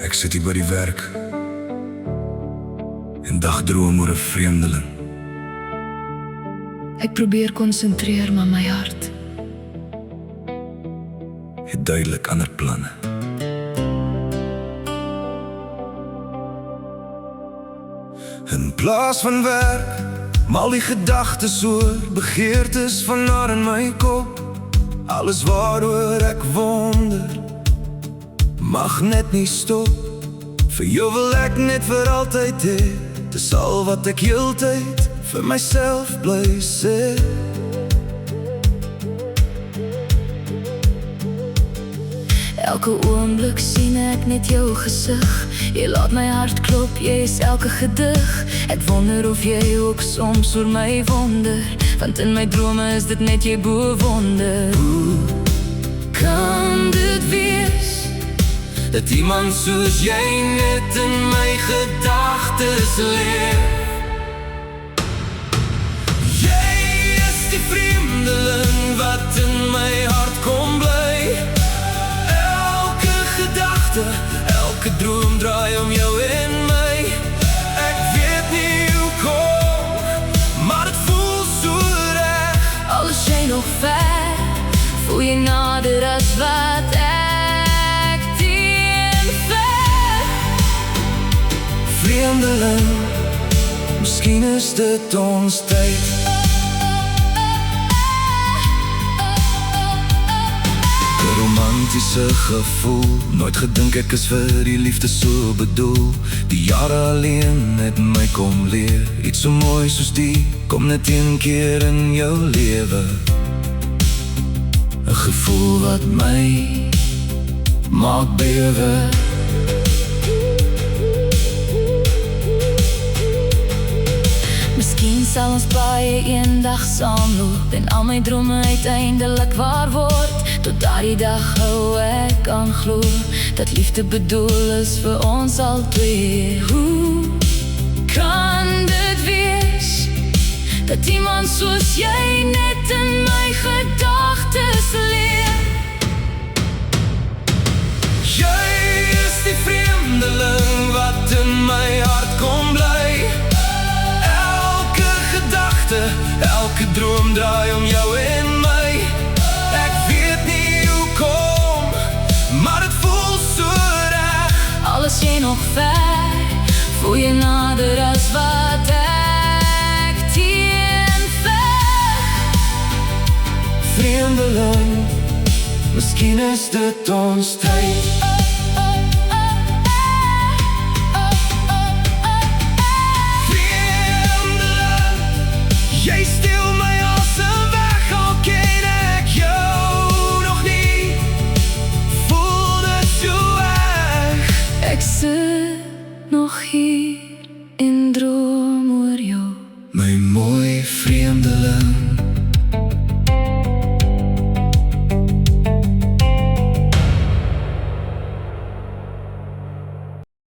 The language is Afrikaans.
Ek sit hier by die werk en dagdroom oor 'n vreemdeling. Ek probeer konsentreer, maar my hart Het duidelik ander planne. In plaas van werk, mal die gedagtes oor begeertes van haar in my kop. Alles waaroor ek wonder mag net nie stop. Vir jou wil ek net vir altyd hê. Dis al wat ek heeltyd vir myself bly sê. Elke oomblik sien ek net jou gesig. Jy laat my hart klop, jy is elke gedig. Ek wonder of jy ook soms oor my wonder, want in my drome is dit net jy bewonder. Hoe kan dit wees dat iemand soos jy net in my gedagtes leef? Jy is die vreemdeling wat in my hart kom bly. Elke gedagte, elke droom draai om jou en my. Ek weet nie hoekom, maar het voel so reg. Al is jy nog ver, voel jy nader as wat ek teen ver. Vreemdeling, miskien is dit ons tyd. Een romantiese gevoel, nooit gedink ek is vir die liefde so bedoel. Die jare alleen het my kom leer, iets so mooi soos die kom net een keer in jou lewe. 'n gevoel wat my maak bewe. Miskien sal ons baie eendag saamloop en al my drome uiteindelik waar word. Tot daardie dag hou ek aan glo dat liefde bedoel is vir ons al twee. Hoe kan dit wees dat iemand soos jy net in my gedagtes leef? Jy is die vreemdeling wat in my hart kom bly. Elke gedagte, elke droom draai om jou en my. Ek weet nie hoekom, maar het voel so reg. Al is jy nog ver, voel jy nader as wat ek teen ver. Vreemdeling, miskien is dit ons tyd. Vreemdeling, jy steel my asem weg, al ken ek jou nog nie. Voel dit so erg. Ek sit nog hier en droom oor jou. My mooi vreemdeling.